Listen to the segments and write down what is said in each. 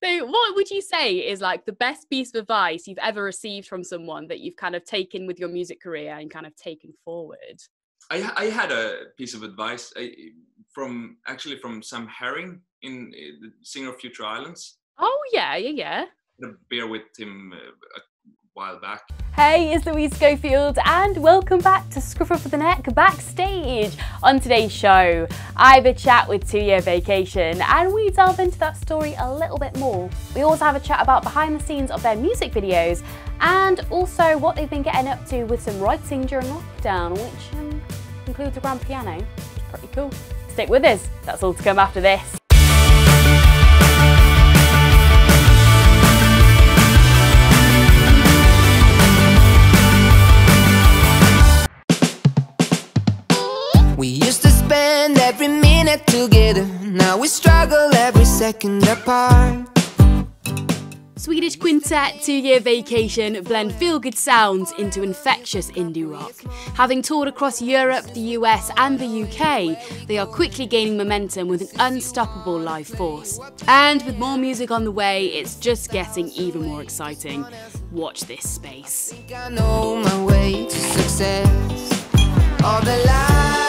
So what would you say is like the best piece of advice you've ever received from someone that you've kind of taken with your music career and kind of taken forward? I had a piece of advice from Sam Herring, the singer of Future Islands. Oh yeah. I had a beer with him a while back. Hey, it's Louise Schofield and welcome back to Scruff for the Neck Backstage. On today's show, I have a chat with 2 Year Vacation and we delve into that story a little bit more. We also have a chat about behind the scenes of their music videos and also what they've been getting up to with some writing during lockdown, which includes a grand piano. It's pretty cool. Stick with us, that's all to come after this. We used to spend every minute together. Now we struggle every second apart. Swedish quintet 2 Year Vacation blend feel-good sounds into infectious indie rock. Having toured across Europe, the US and the UK, they are quickly gaining momentum with an unstoppable live force. And with more music on the way, it's just getting even more exciting. Watch this space. I think I know my way to success. All the lies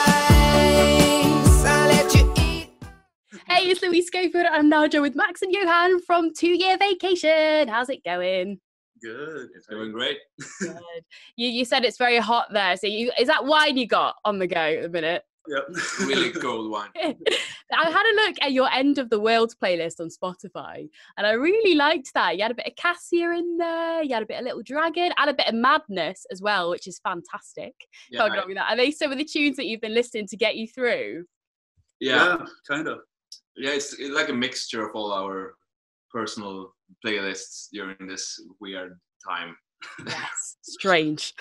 I let you eat. Hey, it's Louise Schofield. I'm now joined with Max and Johan from 2 Year Vacation. How's it going? Good, it's going great. Good. You said it's very hot there. So is that wine you got on the go at the minute? Yep, really cold wine. I had a look at your End of the World playlist on Spotify and I really liked that. You had a bit of Cassia in there, you had a bit of Little Dragon, and a bit of Madness as well, which is fantastic. Yeah, Can't go wrong with that. Are they some of the tunes that you've been listening to get you through? Yeah, kind of. Yeah, it's like a mixture of all our personal playlists during this weird time. Yes, strange.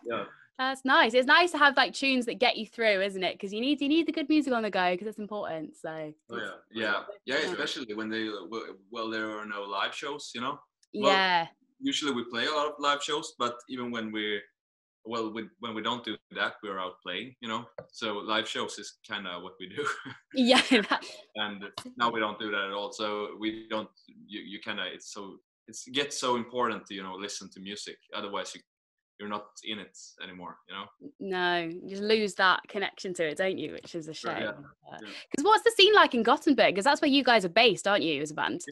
Yeah. That's nice. It's nice to have like tunes that get you through, isn't it? Because you need the good music on the go because it's important. So. Oh, yeah, especially when there are no live shows, you know. Yeah. Well, usually we play a lot of live shows, but even when we don't do that, we're out playing, you know. So live shows is kind of what we do. Yeah. And now we don't do that at all. So we don't. You kind of it gets so important to listen to music. Otherwise you're not in it anymore, you know. No, you just lose that connection to it, don't you? Which is a shame. Yeah. Because what's the scene like in Gothenburg? Because that's where you guys are based, aren't you, as a band?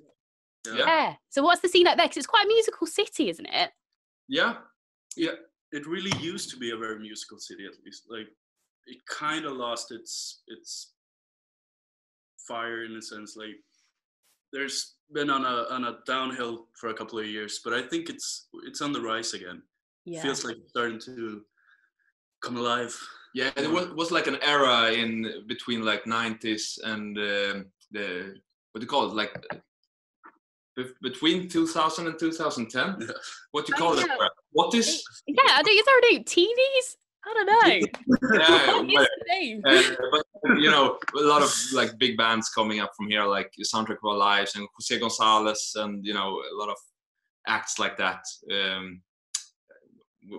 Yeah. So what's the scene like there? Because it's quite a musical city, isn't it? Yeah. It really used to be a very musical city, at least. Like, it kind of lost its fire in a sense. Like, there's been on a downhill for a couple of years, but I think it's on the rise again. Yeah. Feels like it's starting to come alive. Yeah, there was like an era in between like 90s and the what do you call it, like between 2000 and 2010. Yeah. What do you call it? What is? Yeah, I think it's already teenies. I don't know. Yeah, but a lot of like big bands coming up from here, like Soundtrack of Our Lives and Jose Gonzalez, and a lot of acts like that.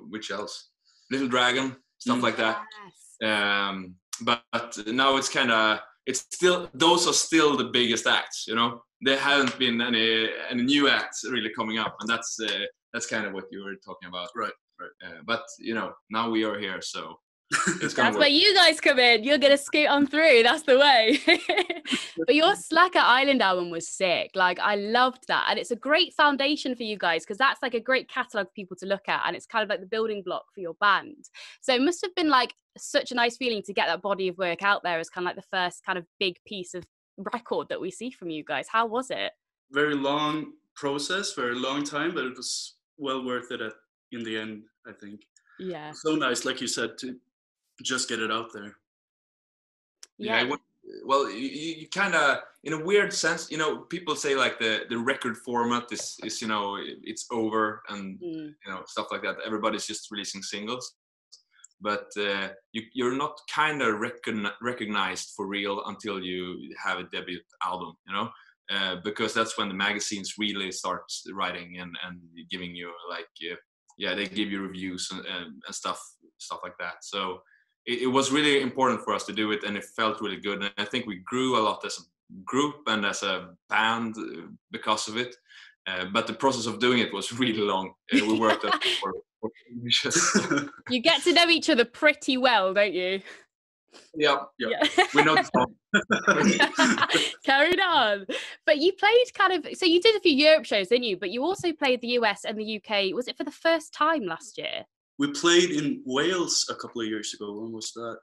Which else? Little Dragon, stuff like that. Yes. But now it's kind of those are still the biggest acts. There haven't been any new acts really coming up, and that's kind of what you were talking about. Right. But now we are here, so it's that's where you guys come in. You're gonna scoot on through. That's the way. But your Slacker Island album was sick. Like, I loved that, and it's a great foundation for you guys because that's like a great catalog for people to look at, and it's kind of like the building block for your band. So it must have been like such a nice feeling to get that body of work out there as kind of like the first kind of big piece of record that we see from you guys. How was it? Very long process, very long time, but it was well worth it in the end, I think. Yeah. So nice, like you said, to just get it out there. Yeah. Well, you kind of, in a weird sense, people say like the record format is it's over and stuff like that. Everybody's just releasing singles, but you're not kind of recognized for real until you have a debut album, because that's when the magazines really start writing and giving you like they give you reviews and stuff like that. So it was really important for us to do it, and it felt really good. And I think we grew a lot as a group and as a band because of it. But the process of doing it was really long. We worked on it for years. You get to know each other pretty well, don't you? Yeah. We know the song. Carried on. But you played so you did a few Europe shows, didn't you? But you also played the US and the UK. Was it for the first time last year? We played in Wales a couple of years ago. When was that?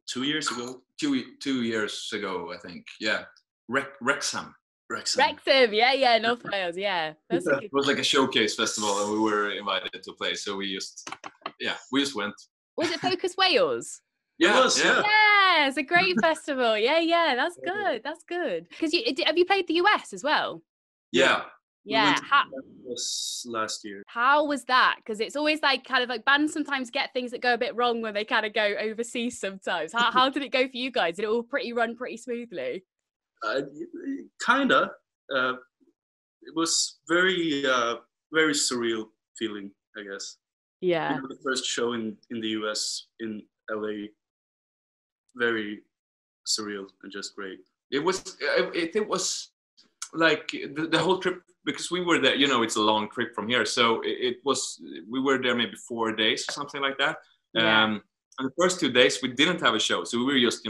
2 years ago? 2 years ago, I think. Yeah. Wrexham. Yeah, North Wales, yeah. It was like a showcase festival and we were invited to play. So we just went. Was it Focus Wales? Yeah. Yeah, it's a great festival. Yeah, that's good. That's good. Because have you played the US as well? Yeah. Yeah. Last year. How was that? Because it's always like bands sometimes get things that go a bit wrong when they kind of go overseas sometimes. How did it go for you guys? Did it all run pretty smoothly? Kinda. It was very surreal feeling, I guess. Yeah. The first show in the US, in LA, very surreal and just great. It was like the whole trip, because we were there, it's a long trip from here. So we were there maybe 4 days or something like that. Yeah. And the first 2 days we didn't have a show. So we were just,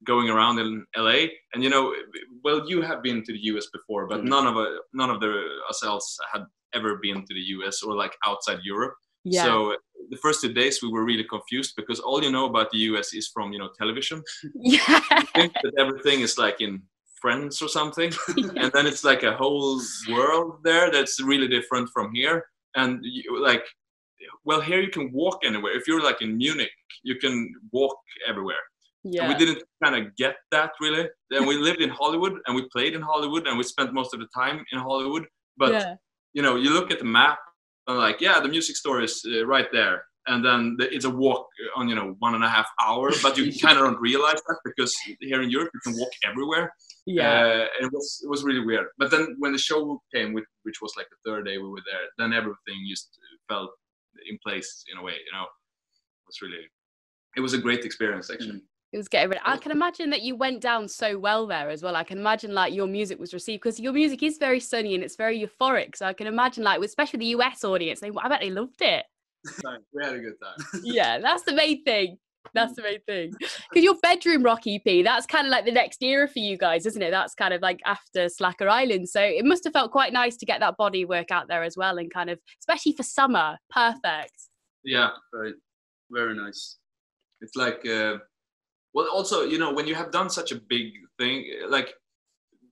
going around in LA and, you have been to the US before, but none of us else had ever been to the US or like outside Europe. Yeah. So the first 2 days we were really confused because all you know about the US is from, television. Yeah. You think that everything is like in Friends or something. And then it's like a whole world there that's really different from here. And here you can walk anywhere. If you're like in Munich, you can walk everywhere. Yeah. And we didn't kind of get that really. Then we lived in Hollywood and we played in Hollywood and we spent most of the time in Hollywood. But, you look at the map and the music store is right there. And then it's a walk on, 1.5 hours, but you kind of don't realize that because here in Europe, you can walk everywhere. Yeah. And it was really weird. But then when the show came, which was like the third day we were there, then everything just felt in place in a way, it was a great experience actually. It was getting rid. I can imagine that you went down so well there as well. I can imagine your music was received because your music is very sunny and it's very euphoric. So I can imagine especially the US audience, I bet they loved it. We had a good time. Yeah, that's the main thing. That's the main thing. Because your Bedroom Rock EP, that's kind of like the next era for you guys, isn't it? That's kind of like after Slacker Island. So it must have felt quite nice to get that body work out there as well and kind of, especially for summer, perfect. Yeah, right. Very nice. It's like, also, when you have done such a big thing, like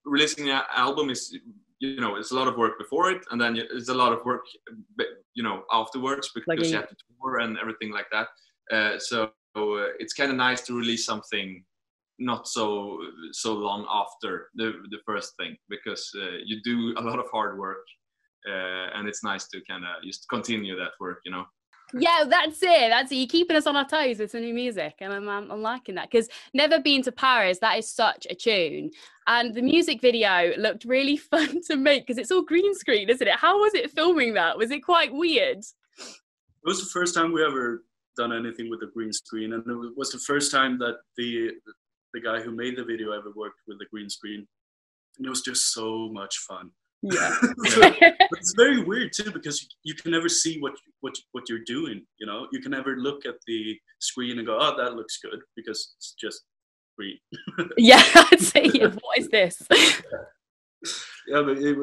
releasing an album is, it's a lot of work before it. And then it's a lot of work, afterwards because you have to tour and everything like that. So it's kind of nice to release something not so long after the first thing because you do a lot of hard work and it's nice to kind of just continue that work, Yeah, that's it. You're keeping us on our toes with some new music, and I'm liking that because Never Been to Paris, that is such a tune, and the music video looked really fun to make because it's all green screen, isn't it? How was it filming that? Was it quite weird? It was the first time we ever done anything with a green screen, and it was the first time that the guy who made the video ever worked with the green screen, and it was just so much fun. Yeah. But it's very weird too because you can never see what you're doing. You can never look at the screen and go, "Oh, that looks good," because it's just green. Yeah, I'd say, what is this? Yeah, but it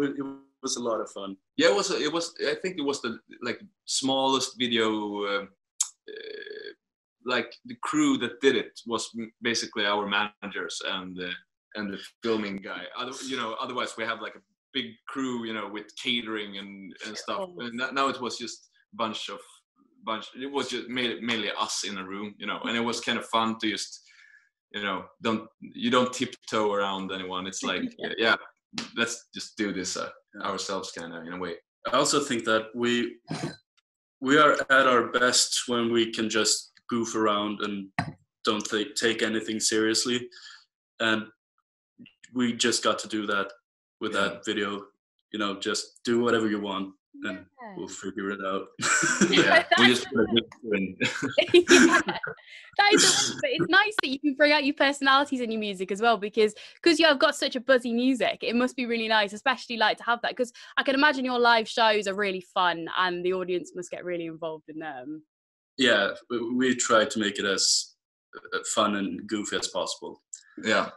was a lot of fun. Yeah, it was. I think it was the smallest video. The crew that did it was basically our managers and the filming guy. Otherwise we have a big crew, with catering and stuff. And now it was just bunch. It was just mainly us in a room, and it was kind of fun to just, don't tiptoe around anyone. It's like, yeah, let's just do this ourselves, kind of in a way. I also think that we are at our best when we can just goof around and don't take anything seriously, and we just got to do that with that video. Just do whatever you want and we'll figure it out. Yeah, we just put a in. Yeah. That is the way, but it's nice that you can bring out your personalities in your music as well, because you have got such a buzzy music. It must be really nice, especially like to have that, because I can imagine your live shows are really fun and the audience must get really involved in them. Yeah, we try to make it as fun and goofy as possible. Yeah.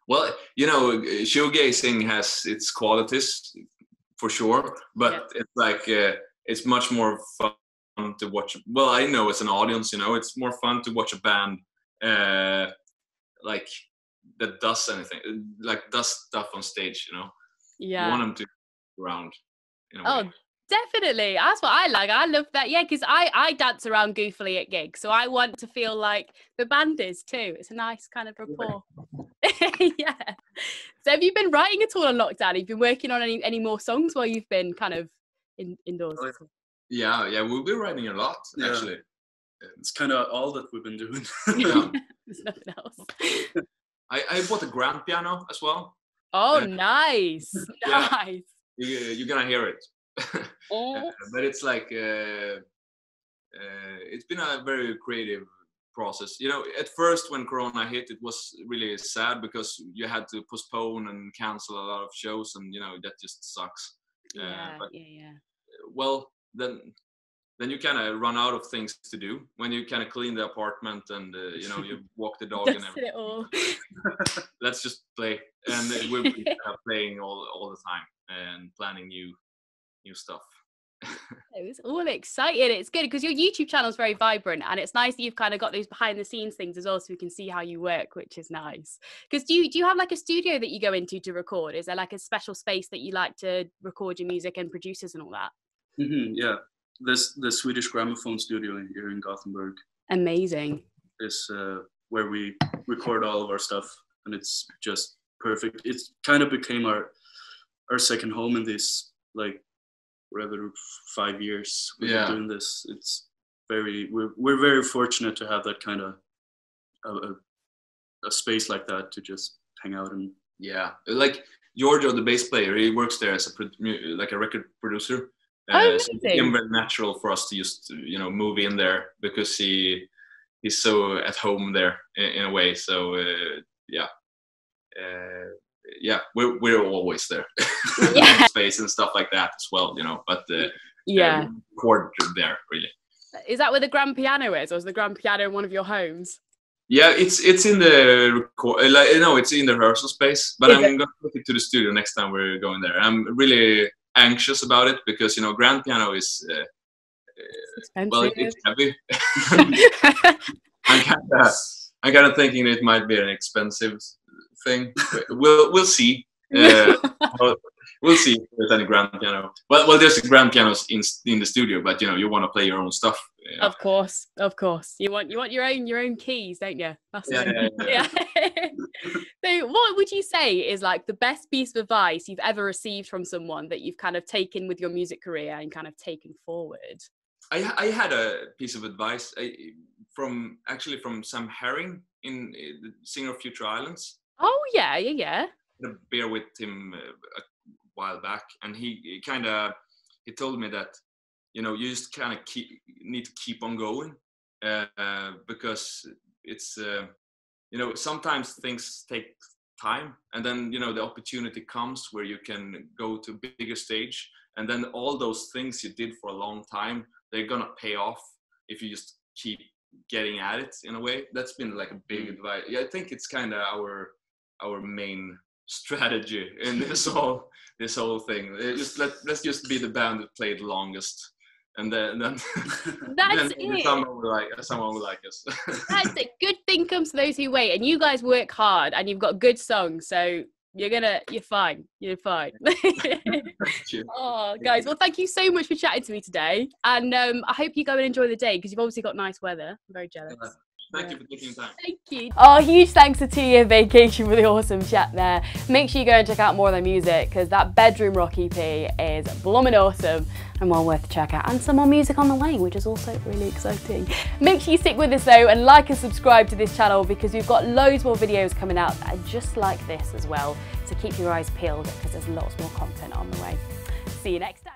Well, you know, showgazing has its qualities for sure, but it's like it's much more fun to watch. Well, I know as an audience, you know, it's more fun to watch a band like that does anything, like does stuff on stage. You know, Yeah, you want them to go around. In a way. Definitely. That's what I like. I love that. Yeah, because I dance around goofily at gigs, so I want to feel like the band is too. It's a nice kind of rapport. Yeah. So have you been writing at all on lockdown? Have you been working on any more songs while you've been kind of indoors? Yeah, we've been writing a lot actually. It's kind of all that we've been doing. There's nothing else. I bought a grand piano as well. Oh, nice. Yeah. Nice. You're gonna hear it. Oh. But it's like it's been a very creative process. You know, at first when Corona hit, it was really sad because you had to postpone and cancel a lot of shows, and you know that just sucks. Yeah. Well, then you kind of run out of things to do when you kind of clean the apartment and you know you walk the dog and everything. It all. Let's just play, and we're playing all the time and planning new stuff. It was all exciting. It's good because your YouTube channel is very vibrant, and it's nice that you've kind of got those behind the scenes things as well, so we can see how you work, which is nice. Because do you have like a studio that you go into to record? Is there like a special space that you like to record your music and producers and all that? Yeah, the Swedish Gramophone studio here in Gothenburg. Amazing. Is where we record all of our stuff, and it's just perfect. It's kind of became our second home in this, like, whatever 5 years we've been doing this. It's we're very fortunate to have that kind of a space like that to just hang out and like Giorgio, the bass player, he works there as a record producer. So it became very natural for us to just move in there because he's so at home there in a way. So we're always there. Space and stuff like that as well, but record there really. Is that where the grand piano is, or is the grand piano in one of your homes? Yeah, it's in the it's in the rehearsal space, but I'm going to take it to the studio next time we're going there. I'm really anxious about it because grand piano is it's heavy. I'm kind of thinking it might be an expensive thing. We'll see. We'll see if there's any grand piano. Well, there's grand pianos in the studio, but you want to play your own stuff. Of course. You want your own keys, don't you? That's yeah. So, what would you say is like the best piece of advice you've ever received from someone that you've kind of taken with your music career and kind of taken forward? I had a piece of advice from Sam Herring, the singer of Future Islands. Oh yeah. I had a beer with him a while back, and he told me that you just kind of need to keep on going because it's sometimes things take time, and then the opportunity comes where you can go to a bigger stage, and then all those things you did for a long time, they're gonna pay off if you just keep getting at it. In a way, that's been like a big advice. I think it's kind of our main strategy in this whole thing. Let's just be the band that played the longest, and then that's it. Someone will like us. That's it. Good thing comes to those who wait, and you guys work hard, and you've got good songs, so you're fine. Oh, guys, well, thank you so much for chatting to me today, and I hope you go and enjoy the day because you've obviously got nice weather. I'm very jealous. Thank you for taking time. Thank you. Oh, huge thanks to 2 Year Vacation for the awesome chat there. Make sure you go and check out more of their music because that Bedroom Rock EP is blooming awesome and well worth a check out. And some more music on the way, which is also really exciting. Make sure you stick with us though and like and subscribe to this channel because we've got loads more videos coming out that are just like this as well. So keep your eyes peeled because there's lots more content on the way. See you next time.